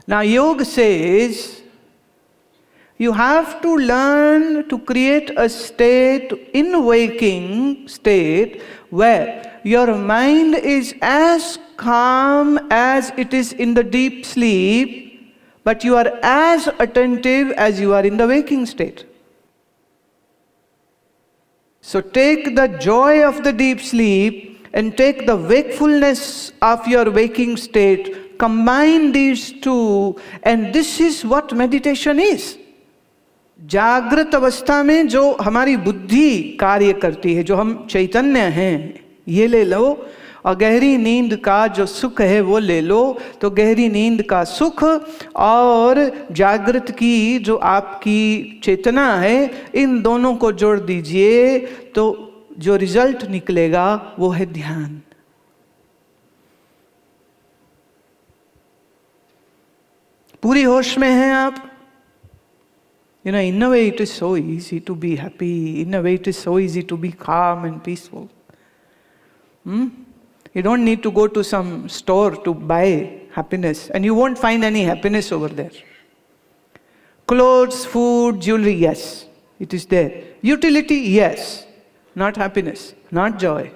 Now yoga says, you have to learn to create a state, in waking state, where your mind is as calm as it is in the deep sleep, but you are as attentive as you are in the waking state. So take the joy of the deep sleep and take the wakefulness of your waking state, combine these two, and this is what meditation is. जागृत अवस्था में जो हमारी बुद्धि कार्य करती है, जो हम चैतन्य हैं, ये ले लो, और गहरी नींद का जो सुख है वो ले लो। तो गहरी नींद का सुख और जागृत की जो आपकी चेतना है, इन दोनों को जोड़ दीजिए तो जो रिजल्ट निकलेगा वो है ध्यान। पूरी होश में हैं आप। You know, in a way it is so easy to be happy. In a way it is so easy to be calm and peaceful. You don't need to go to some store to buy happiness, and you won't find any happiness over there. Clothes, food, jewelry, yes, it is there. Utility, yes, not happiness, not joy.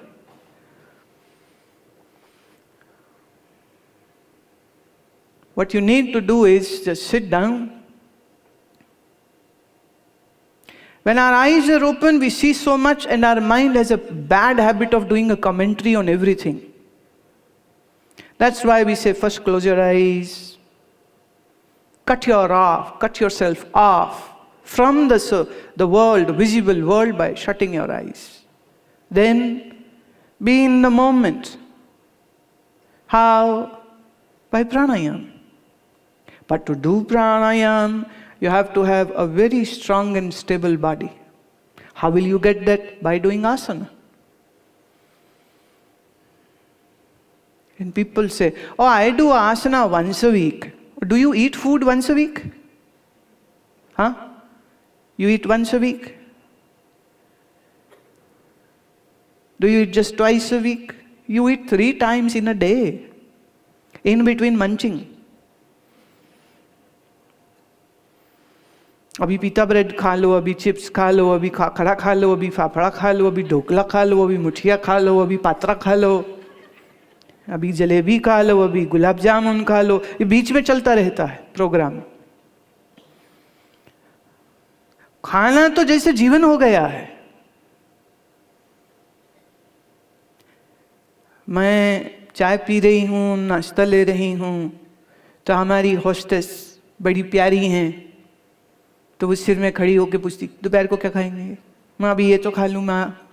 What you need to do is just sit down. When our eyes are open, we see so much, and our mind has a bad habit of doing a commentary on everything. That's why we say first close your eyes, cut yourself off from the world, visible world, by shutting your eyes. Then be in the moment. How? By pranayam. But to do pranayam, you have to have a very strong and stable body. How will you get that? By doing asana. And people say, oh, I do asana once a week. Do you eat food once a week? Huh? You eat once a week? Do you eat just twice a week? You eat 3 times in a day, in between munching. अभी पीता bread खा लो, अभी chips खा लो, अभी खाखरा खा लो, अभी फाफड़ा खा लो, अभी ढोकला खा लो, अभी मुठिया खा लो, अभी पात्रा खा लो, अभी जलेबी खा लो, अभी गुलाब जामुन खा लो। ये बीच में चलता रहता है प्रोग्राम। खाना तो जैसे जीवन हो गया है। मैं चाय पी रही हूँ, नाश्ता ले रही हूँ, तो हमारी होस्टेस बड़ी प्यारी हैं, तो वो सिर में खड़ी होकर पूछती, दोपहर को क्या खाएंगे? मैं अभी ये तो खा लूँ, माँ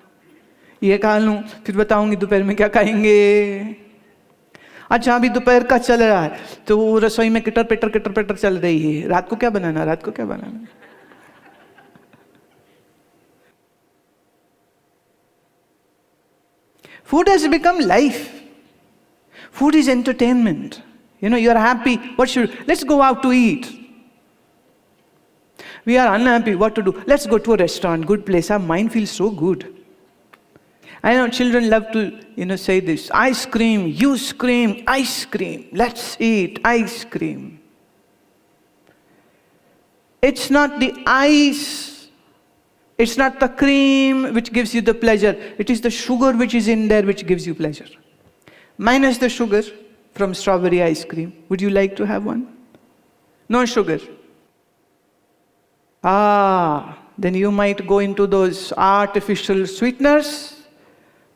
ये खा लूँ, फिर बताऊंगी दोपहर में क्या खाएंगे। अच्छा अभी दोपहर का चल रहा है, तो वो रसोई में किटर पिटर चल रही है, रात को क्या बनाना, रात को क्या बनाना। Food has become life. Food is entertainment. You know, you are happy. Let's go out to eat. We are unhappy. What to do? Let's go to a restaurant, good place. Our mind feels so good. I know children love to, say this. Ice cream, you scream, ice cream. Let's eat ice cream. It's not the ice. It's not the cream which gives you the pleasure. It is the sugar which is in there which gives you pleasure. Minus the sugar from strawberry ice cream. Would you like to have one? No sugar. Then you might go into those artificial sweeteners.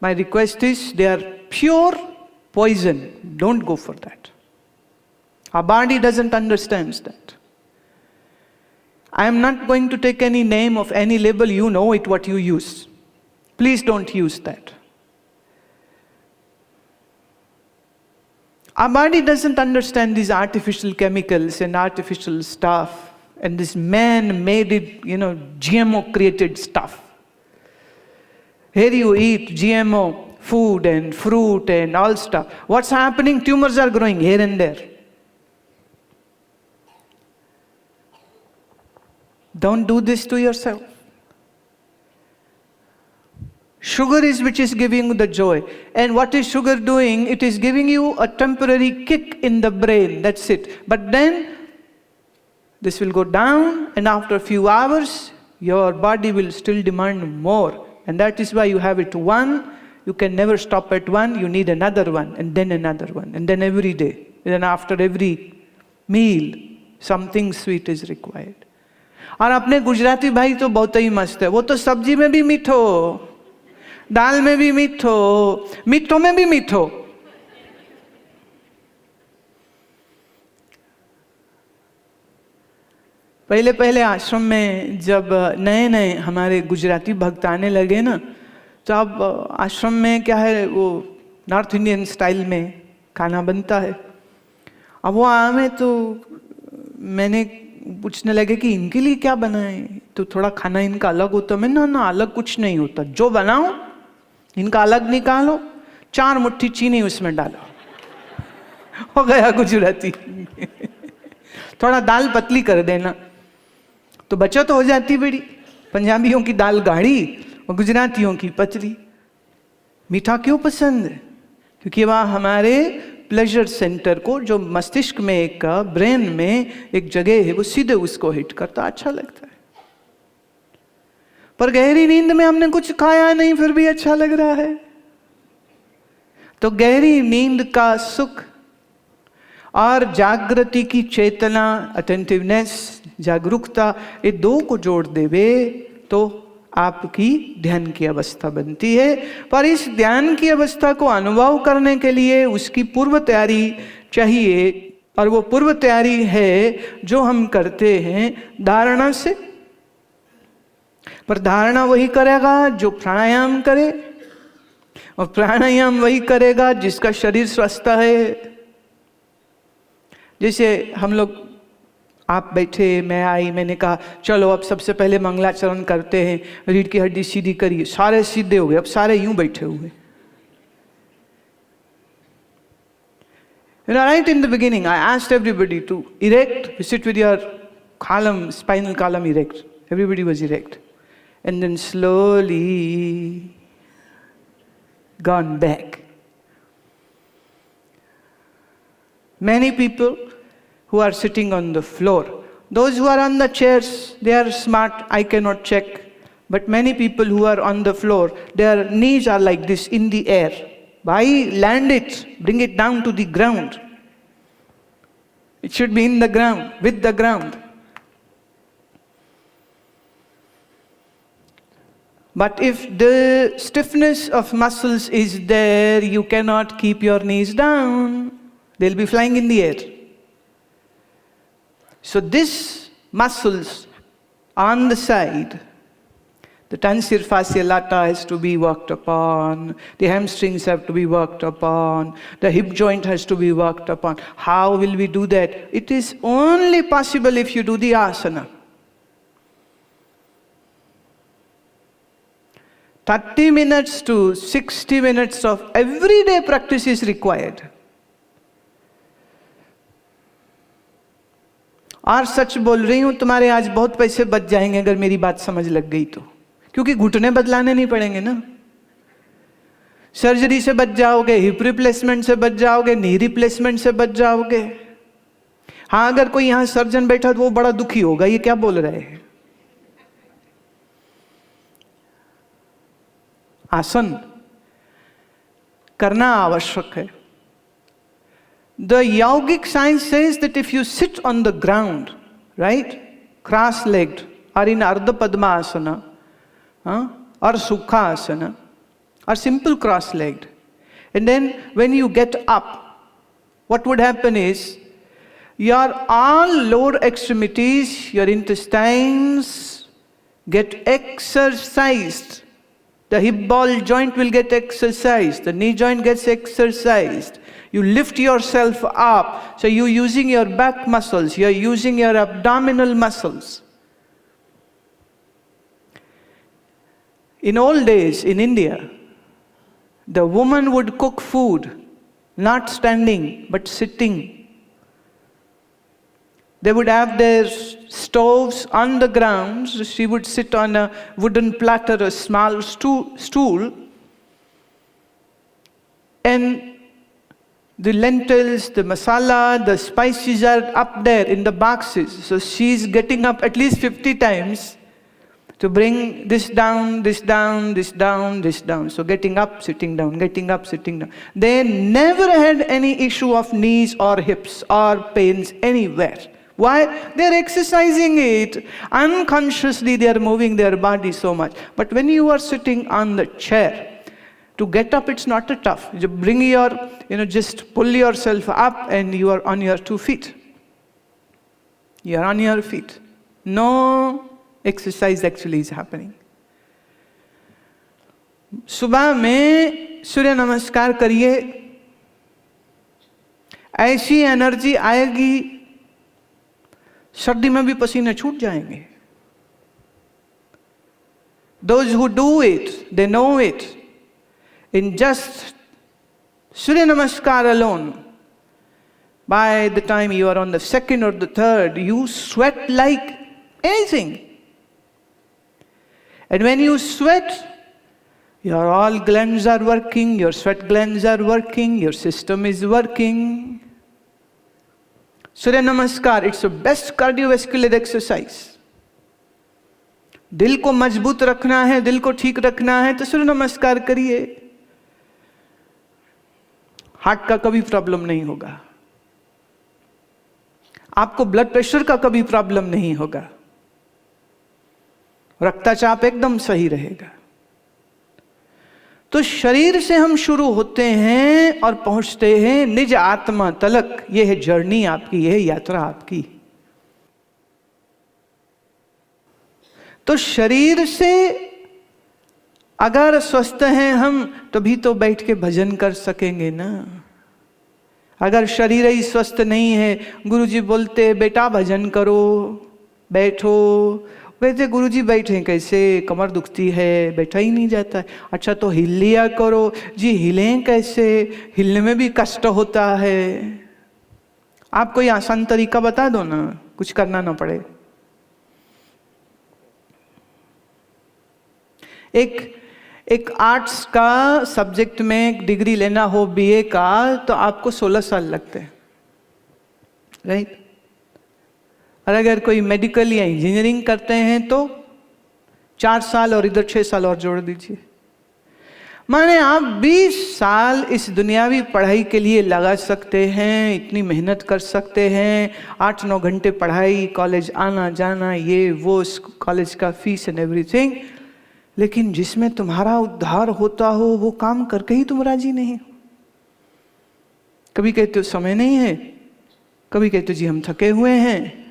My request is, they are pure poison. Don't go for that. Our body doesn't understand that. I am not going to take any name of any label. You know it what you use. Please don't use that. Our body doesn't understand these artificial chemicals and artificial stuff. And this man-made, GMO-created stuff. Here you eat GMO food and fruit and all stuff. What's happening? Tumors are growing here and there. Don't do this to yourself. Sugar is which is giving you the joy. And what is sugar doing? It is giving you a temporary kick in the brain. That's it. But then, This will go down, and after a few hours, your body will still demand more. And that is why you have it one. You can never stop at one. You need another one, and then another one, and then every day. And then after every meal, something sweet is required. और अपने गुजराती भाई तो बहुत ही मस्त है. वो तो सब्जी में भी मीठो, दाल में भी मीठो, मीठो में भी मीठो. पहले पहले आश्रम में जब नए नए हमारे गुजराती भक्त आने लगे ना, तो अब आश्रम में क्या है, वो नॉर्थ इंडियन स्टाइल में खाना बनता है. अब वो आए तो मैंने पूछने लगे कि इनके लिए क्या बनाएं, तो थोड़ा खाना इनका अलग होता. मैं ना अलग कुछ नहीं होता, जो बनाओ इनका अलग निकालो, 4 मुट्ठी चीनी उसमें डालो, हो गया गुजराती. थोड़ा दाल पतली कर देना तो बचत हो जाती बड़ी. पंजाबियों की दाल गाढ़ी और गुजरातियों की पतली. मीठा क्यों पसंद है? क्योंकि वह हमारे प्लेजर सेंटर को, जो मस्तिष्क में एक ब्रेन में एक जगह है, वो सीधे उसको हिट करता, अच्छा लगता है. पर गहरी नींद में हमने कुछ खाया नहीं, फिर भी अच्छा लग रहा है. तो गहरी नींद का सुख और जागृति की चेतना, अटेंटिवनेस, जागरूकता, ये 2 को जोड़ देवे तो आपकी ध्यान की अवस्था बनती है. पर इस ध्यान की अवस्था को अनुभव करने के लिए उसकी पूर्व तैयारी चाहिए. और वो पूर्व तैयारी है जो हम करते हैं धारणा से. पर धारणा वही करेगा जो प्राणायाम करे, और प्राणायाम वही करेगा जिसका शरीर स्वस्थ है. जैसे हम लोग, आप बैठे, मैं आई, मैंने कहा चलो अब सबसे पहले मंगलाचरण करते हैं, रीढ़ की हड्डी सीधी करिए, सारे सीधे हो गए, अब सारे यूं बैठे हुए. Right in the beginning, I asked everybody to erect, sit with your column, spinal column erect. Everybody was erect. And then slowly gone back. Many people who are sitting on the floor. Those who are on the chairs, they are smart, I cannot check. But many people who are on the floor, their knees are like this in the air. Why land it? Bring it down to the ground. It should be in the ground, with the ground. But if the stiffness of muscles is there, you cannot keep your knees down. They'll be flying in the air. So these muscles on the side, the tensor fasciae lata has to be worked upon, the hamstrings have to be worked upon, the hip joint has to be worked upon. How will we do that? It is only possible if you do the asana. 30 minutes to 60 minutes of everyday practice is required. और सच बोल रही हूं, तुम्हारे आज बहुत पैसे बच जाएंगे अगर मेरी बात समझ लग गई तो. क्योंकि घुटने बदलाने नहीं पड़ेंगे ना. सर्जरी से बच जाओगे, हिप रिप्लेसमेंट से बच जाओगे, नी रिप्लेसमेंट से बच जाओगे. हाँ, अगर कोई यहां सर्जन बैठा तो वो बड़ा दुखी होगा, ये क्या बोल रहे हैं. आसन करना आवश्यक है. The yogic science says that if you sit on the ground, right, cross-legged, or in Ardha Padmasana, or Sukha Asana, or simple cross-legged, and then when you get up, what would happen is, your all lower extremities, your intestines get exercised. The hip ball joint will get exercised, the knee joint gets exercised. You lift yourself up. So you're using your back muscles, you're using your abdominal muscles. In old days in India, the woman would cook food, not standing, but sitting. They would have their stoves on the ground. So she would sit on a wooden platter, a small stool, and The lentils, the masala, the spices are up there in the boxes. So she's getting up at least 50 times to bring this down, this down, this down, this down. So getting up, sitting down, getting up, sitting down. They never had any issue of knees or hips or pains anywhere. Why? They're exercising it. Unconsciously they are moving their body so much. But when you are sitting on the chair, to get up, it's not a tough. You bring your, just pull yourself up and you are on your 2 feet. You are on your feet. No exercise actually is happening. सुबह में सूर्य नमस्कार करिए, ऐसी energy आएगी, सर्दी में भी पसीने छूट जाएंगे. Those who do it, they know it. In just Surya Namaskar alone, by the time you are on the 2nd or the 3rd, you sweat like anything. And when you sweat, your all glands are working, your sweat glands are working, your system is working. Surya Namaskar, it's the best cardiovascular exercise. दिल को मजबूत रखना है, दिल को ठीक रखना है, तो सूर्य नमस्कार करिए. हार्ट का कभी प्रॉब्लम नहीं होगा, आपको ब्लड प्रेशर का कभी प्रॉब्लम नहीं होगा, रक्तचाप एकदम सही रहेगा. तो शरीर से हम शुरू होते हैं और पहुंचते हैं निज आत्मा तलक. यह है जर्नी आपकी, यह है यात्रा आपकी. तो शरीर से अगर स्वस्थ हैं हम, तभी तो बैठ के भजन कर सकेंगे ना. अगर शरीर ही स्वस्थ नहीं है, गुरुजी बोलते बेटा भजन करो, बैठो. कहते गुरुजी बैठे कैसे, कमर दुखती है, बैठा ही नहीं जाता है. अच्छा तो हिल लिया करो. जी हिलें कैसे, हिलने में भी कष्ट होता है. आप कोई आसान तरीका बता दो ना, कुछ करना ना पड़े. एक आर्ट्स का सब्जेक्ट में डिग्री लेना हो बीए का, तो आपको 16 साल लगते हैं, राइट. और अगर कोई मेडिकल या इंजीनियरिंग करते हैं तो 4 साल और इधर 6 साल और जोड़ दीजिए. माने आप 20 साल इस दुनियावी पढ़ाई के लिए लगा सकते हैं, इतनी मेहनत कर सकते हैं. 8-9 घंटे पढ़ाई, कॉलेज आना जाना, ये वो, कॉलेज का फीस एंड एवरीथिंग. लेकिन जिसमें तुम्हारा उद्धार होता हो वो काम करके ही तुम राजी नहीं. कभी कहते हो समय नहीं है, कभी कहते हो जी हम थके हुए हैं.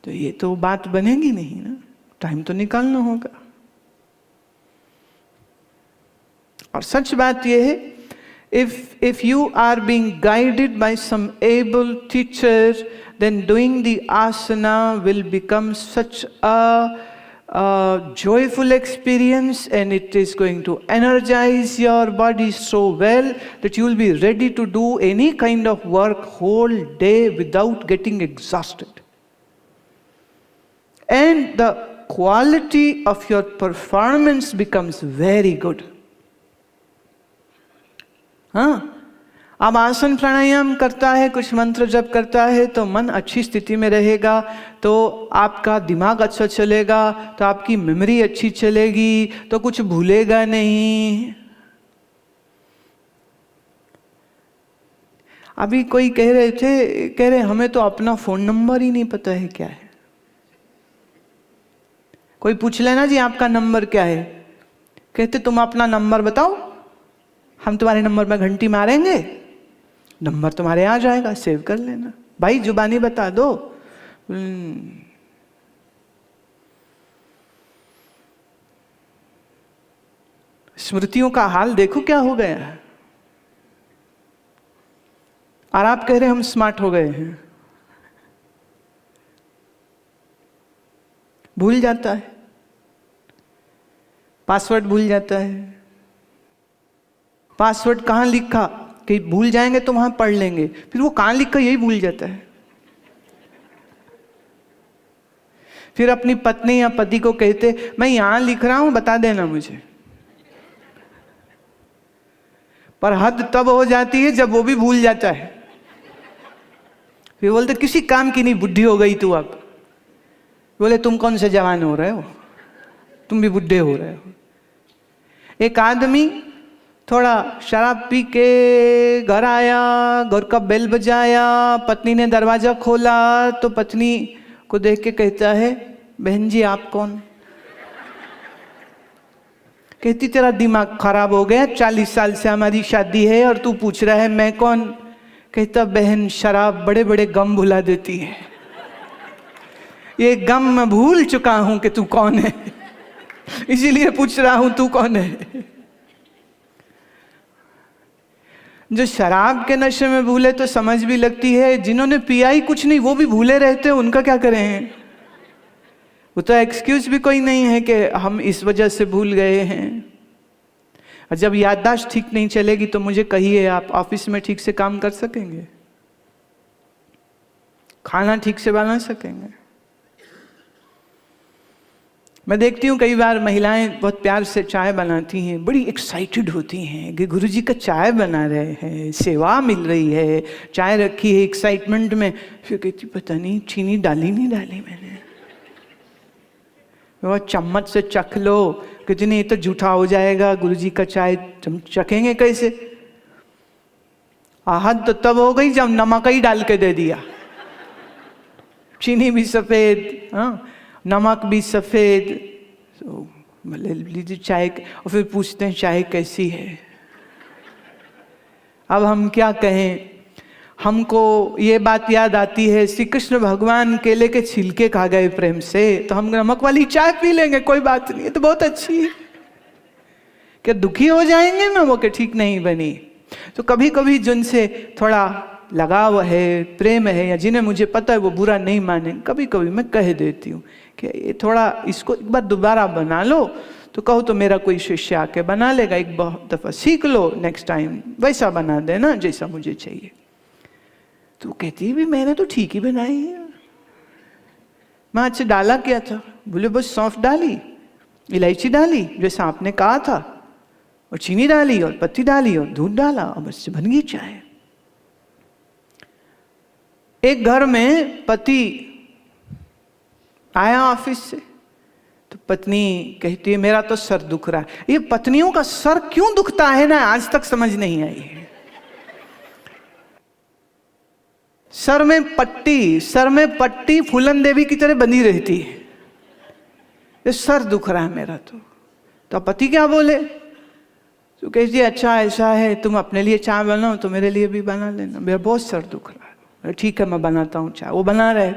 तो ये तो बात बनेगी नहीं ना, टाइम तो निकालना होगा. और सच बात यह है, if you are being guided by some able teacher, then doing the asana will become such a joyful experience, and it is going to energize your body so well that you will be ready to do any kind of work whole day without getting exhausted. And the quality of your performance becomes very good. हाँ, अब आसन प्राणायाम करता है, कुछ मंत्र जप करता है, तो मन अच्छी स्थिति में रहेगा, तो आपका दिमाग अच्छा चलेगा, तो आपकी मेमोरी अच्छी चलेगी, तो कुछ भूलेगा नहीं. अभी कोई कह रहे हमें तो अपना फोन नंबर ही नहीं पता है क्या है. कोई पूछ लेना जी आपका नंबर क्या है, कहते तुम अपना नंबर बताओ, हम तुम्हारे नंबर में घंटी मारेंगे, नंबर तुम्हारे आ जाएगा, सेव कर लेना. भाई जुबानी बता दो. स्मृतियों का हाल देखो क्या हो गया है. और आप कह रहे हम स्मार्ट हो गए हैं. भूल जाता है, पासवर्ड भूल जाता है. पासवर्ड कहाँ लिखा कि भूल जाएंगे तो वहां पढ़ लेंगे, फिर वो कहाँ लिखा यही भूल जाता है. फिर अपनी पत्नी या पति को कहते मैं यहां लिख रहा हूं बता देना मुझे. पर हद तब हो जाती है जब वो भी भूल जाता है। फिर बोलते किसी काम की नहीं, बुढ़ी हो गई तू अब। बोले तुम कौन से जवान हो रहे हो, तुम भी बुढ़े हो रहे हो। एक आदमी थोड़ा शराब पी के घर आया, घर का बेल बजाया, पत्नी ने दरवाजा खोला तो पत्नी को देख के कहता है, बहन जी आप कौन? कहती तेरा दिमाग खराब हो गया, 40 साल से हमारी शादी है और तू पूछ रहा है मैं कौन? कहता बहन शराब बड़े बड़े गम भुला देती है, ये गम मैं भूल चुका हूं कि तू कौन है, इसीलिए पूछ रहा हूं तू कौन है। जो शराब के नशे में भूले तो समझ भी लगती है, जिन्होंने पिया ही कुछ नहीं वो भी भूले रहते हैं, उनका क्या करें? वो तो एक्सक्यूज भी कोई नहीं है कि हम इस वजह से भूल गए हैं। और जब याददाश्त ठीक नहीं चलेगी तो मुझे कहिए, आप ऑफिस में ठीक से काम कर सकेंगे? खाना ठीक से बना सकेंगे? मैं देखती हूँ कई बार महिलाएं बहुत प्यार से चाय बनाती हैं, बड़ी एक्साइटेड होती हैं कि गुरुजी का चाय बना रहे हैं, सेवा मिल रही है, चाय रखी है एक्साइटमेंट में। फिर कहती पता नहीं चीनी डाली नहीं डाली मैंने। वो चम्मच से चख लो, कहती नहीं ये तो जूठा हो जाएगा, गुरुजी का चाय चखेंगे कैसे? आहत तो तब हो गई जब नमक ही डाल के दे दिया, चीनी भी सफ़ेद, हाँ नमक भी सफ़ेद। तो ले लीजिए चाय, और फिर पूछते हैं चाय कैसी है। अब हम क्या कहें? हमको ये बात याद आती है, श्री कृष्ण भगवान केले के छिलके खा गए प्रेम से, तो हम नमक वाली चाय पी लेंगे, कोई बात नहीं, ये तो बहुत अच्छी है। क्या दुखी हो जाएंगे ना वो कि ठीक नहीं बनी? तो कभी कभी जिनसे थोड़ा लगाव है, प्रेम है, या जिन्हें मुझे पता है वो बुरा नहीं माने, कभी कभी मैं कह देती हूँ कि ये थोड़ा इसको एक बार दोबारा बना लो, तो कहो तो मेरा कोई शिष्य आके बना लेगा, एक बहुत दफ़ा सीख लो, नेक्स्ट टाइम वैसा बना देना जैसा मुझे चाहिए। तो कहती है भी मैंने तो ठीक ही बनाई है, मैं आज से डाला क्या था? बोले बस सौंफ डाली, इलायची डाली जैसा आपने कहा था, और चीनी डाली और पत्ती डाली और दूध डाला और बस बन गई चाय। एक घर में पति आया ऑफिस से, तो पत्नी कहती है मेरा तो सर दुख रहा है। ये पत्नियों का सर क्यों दुखता है ना, आज तक समझ नहीं आई है। सर में पट्टी फूलन देवी की तरह बंधी रहती है, ये सर दुख रहा है मेरा। तो पति क्या बोले? तो कहती है अच्छा ऐसा है, तुम अपने लिए चाय बनाओ तो मेरे लिए भी बना लेना, मेरा बहुत सर दुख रहा है। ठीक है मैं बनाता हूँ चाय। वो बना रहे,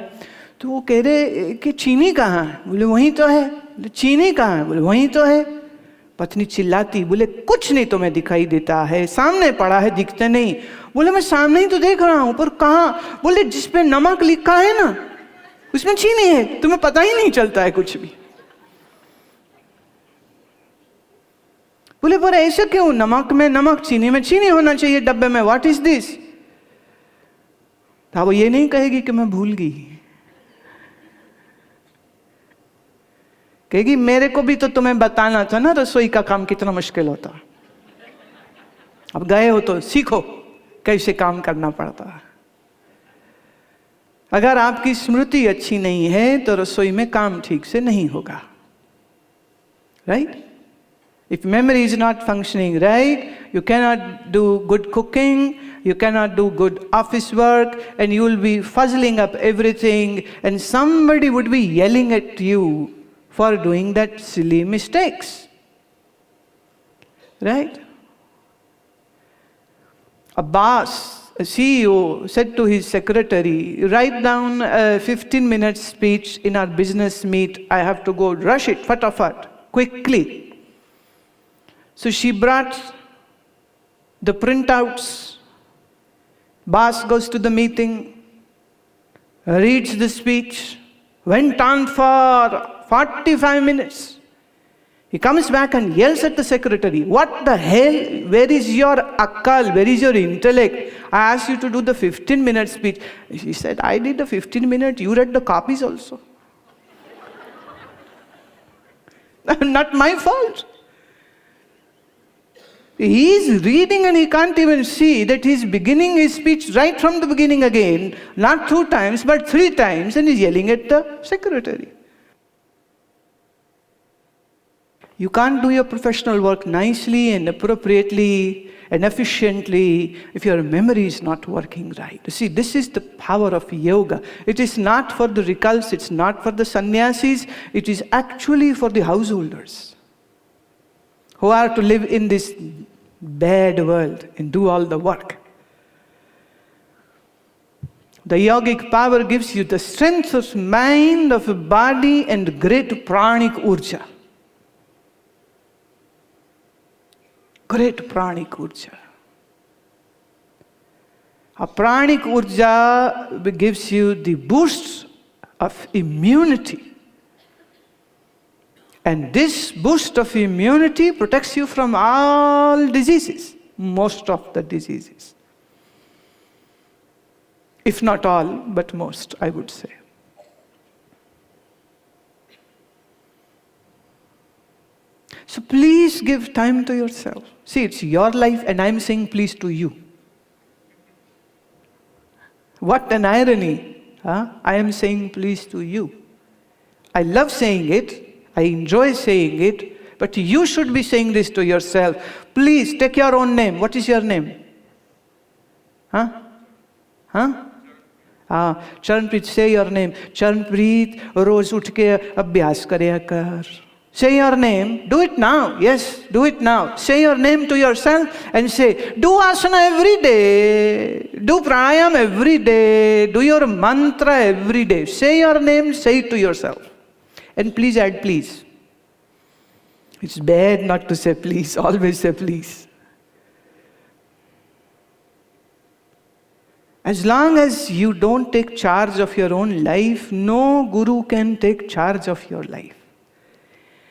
तो वो कह रहे कि चीनी कहाँ है? बोले वहीं तो है। बोले चीनी कहाँ है? बोले वहीं तो है। पत्नी चिल्लाती, बोले कुछ नहीं तुम्हें दिखाई देता है, सामने पड़ा है, दिखते नहीं। बोले मैं सामने ही तो देख रहा हूँ, पर कहाँ? बोले जिस पे नमक लिखा है ना उसमें चीनी है, तुम्हें पता ही नहीं चलता है कुछ भी। बोले पर ऐसे क्यों? नमक में नमक, चीनी में चीनी होना चाहिए डब्बे में, व्हाट इज दिस? वो ये नहीं कहेगी कि मैं भूल गई, कहेगी मेरे को भी तो तुम्हें बताना था ना रसोई का काम कितना मुश्किल होता, अब गए हो तो सीखो कैसे काम करना पड़ता। अगर आपकी स्मृति अच्छी नहीं है तो रसोई में काम ठीक से नहीं होगा, right? If memory is not functioning right, you cannot do good cooking, you cannot do good office work, and you will be fuzzling up everything, and somebody would be yelling at you for doing that silly mistakes. Right? A boss, a CEO said to his secretary, write down a 15-minute speech in our business meet. I have to go, rush it, fatafat, quickly. So she brought the printouts. Boss goes to the meeting, reads the speech, went on for 45 minutes. He comes back and yells at the secretary, what the hell? Where is your akkal? Where is your intellect? I asked you to do the 15-minute speech. She said, I did the 15-minute, you read the copies also. Not my fault. He is reading and he can't even see that he's beginning his speech right from the beginning again, not 2 times, but 3 times, and he's yelling at the secretary. You can't do your professional work nicely and appropriately and efficiently if your memory is not working right. You see, this is the power of yoga. It is not for the recalls, it's not for the sannyasis, it is actually for the householders who are to live in this bad world and do all the work. The yogic power gives you the strength of mind, of body, and great pranic urja. Great pranic urja. A pranic urja gives you the boost of immunity. And this boost of immunity protects you from all diseases, most of the diseases. If not all, but most, I would say. So please give time to yourself. See, it's your life and I'm saying please to you. What an irony. Huh? I am saying please to you. I love saying it. I enjoy saying it. But you should be saying this to yourself. Please take your own name. What is your name? Huh? Huh? Charanpreet, say your name. Charanpreet, roz utھ ke abhyas karya kar. Say your name. Do it now. Yes, do it now. Say your name to yourself and say, do asana every day. Do pranayam every day. Do your mantra every day. Say your name, say it to yourself. And please add please. It's bad not to say please. Always say please. As long as you don't take charge of your own life, no guru can take charge of your life.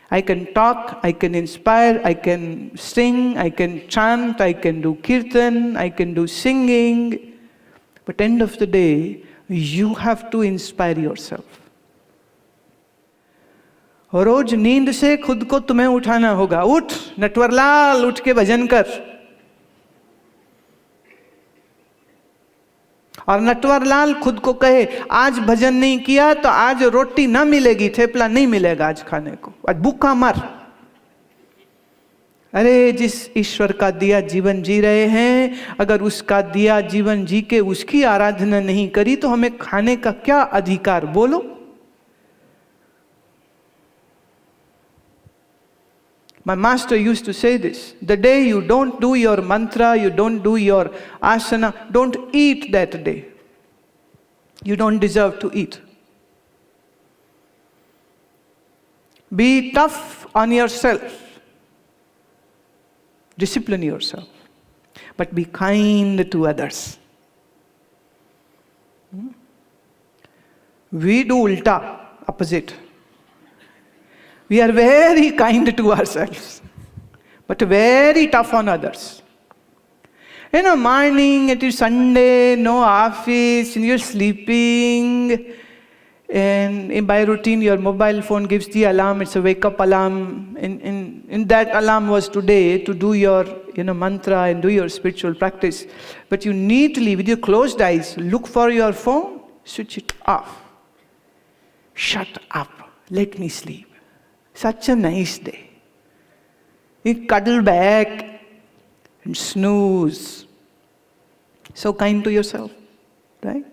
I can talk, I can inspire, I can sing, I can chant, I can do kirtan, I can do singing. But end of the day, you have to inspire yourself. रोज नींद से खुद को तुम्हें उठाना होगा. उठ नटवरलाल, उठ के भजन कर. और नटवरलाल खुद को कहे, आज भजन नहीं किया तो आज रोटी ना मिलेगी, थेपला नहीं मिलेगा आज खाने को, आज भूखा मर. अरे जिस ईश्वर का दिया जीवन जी रहे हैं, अगर उसका दिया जीवन जी के उसकी आराधना नहीं करी तो हमें खाने का क्या अधिकार? बोलो. My master used to say this, the day you don't do your mantra, you don't do your asana, don't eat that day. You don't deserve to eat. Be tough on yourself. Discipline yourself. But be kind to others. We do ulta, opposite. We are very kind to ourselves, but very tough on others. Morning, it is Sunday, no office, and you're sleeping, and by routine your mobile phone gives the alarm, it's a wake-up alarm, and that alarm was today to do your mantra and do your spiritual practice. But you neatly, with your closed eyes, look for your phone, switch it off. Shut up, let me sleep. Such a nice day. You cuddle back and snooze. So kind to yourself, right?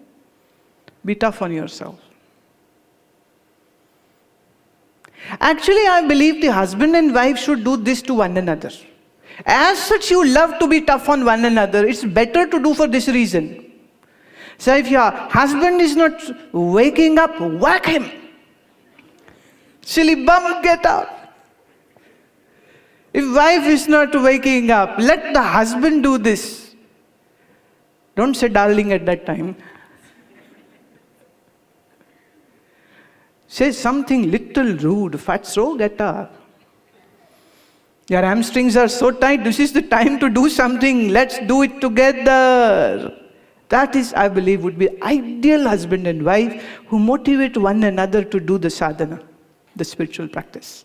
Be tough on yourself. Actually, I believe the husband and wife should do this to one another. As such, you love to be tough on one another. It's better to do for this reason. So if your husband is not waking up, whack him. Silly bum, get up. If wife is not waking up, let the husband do this. Don't say darling at that time. Say something little rude. Fatso, get up. Your hamstrings are so tight, this is the time to do something. Let's do it together. That is, I believe, would be ideal husband and wife who motivate one another to do the sadhana, the spiritual practice.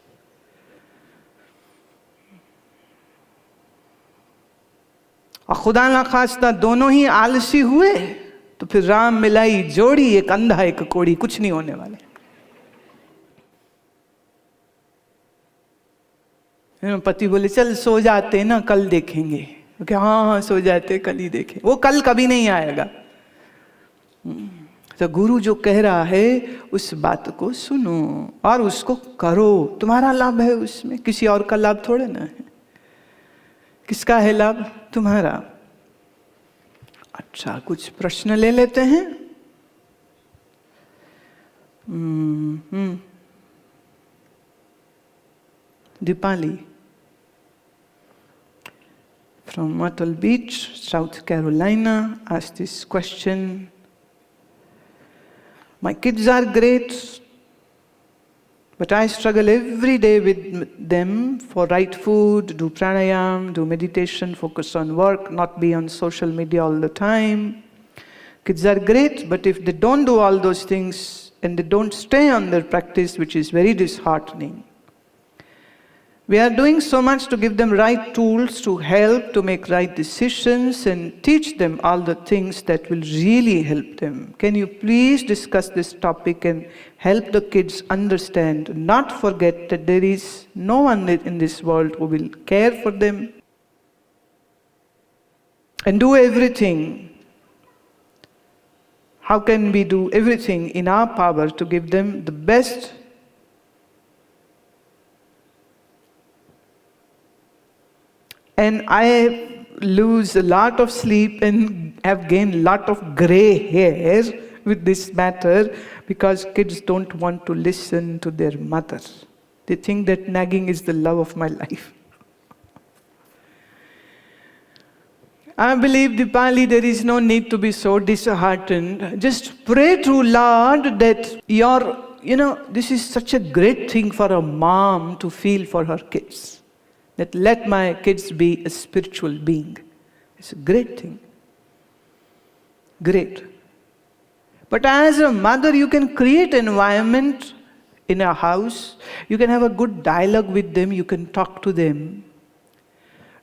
और खुदा ना खास्ता दोनों ही आलसी हुए तो फिर राम मिलाई जोड़ी, एक अंधा एक कोड़ी, कुछ नहीं होने वाले। पति बोले चल सो जाते ना, कल देखेंगे। क्योंकि हाँ सो जाते, कल ही देखें। वो कल कभी नहीं आएगा। तो गुरु जो कह रहा है उस बात को सुनो और उसको करो। तुम्हारा लाभ है उसमें, किसी और का लाभ थोड़े ना है। किसका है लाभ? तुम्हारा। अच्छा, कुछ प्रश्न ले लेते हैं। Deepali from Myrtle Beach, South Carolina, asked this question. My kids are great, but I struggle every day with them for right food, do pranayam, do meditation, focus on work, not be on social media all the time. Kids are great, but if they don't do all those things and they don't stay on their practice, which is very disheartening. We are doing so much to give them right tools to help to make right decisions and teach them all the things that will really help them. Can you please discuss this topic and help the kids understand, not forget that there is no one in this world who will care for them and do everything. How can we do everything in our power to give them the best? And I lose a lot of sleep and have gained a lot of gray hair with this matter because kids don't want to listen to their mother. They think that nagging is the love of my life. I believe, Dipali, there is no need to be so disheartened. Just pray to Lord that this is such a great thing for a mom to feel for her kids. That let my kids be a spiritual being. It's a great thing. Great. But as a mother, you can create an environment in a house. You can have a good dialogue with them. You can talk to them.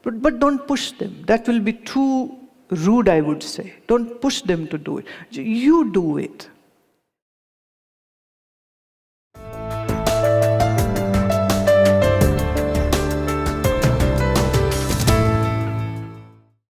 But don't push them. That will be too rude, I would say. Don't push them to do it. You do it.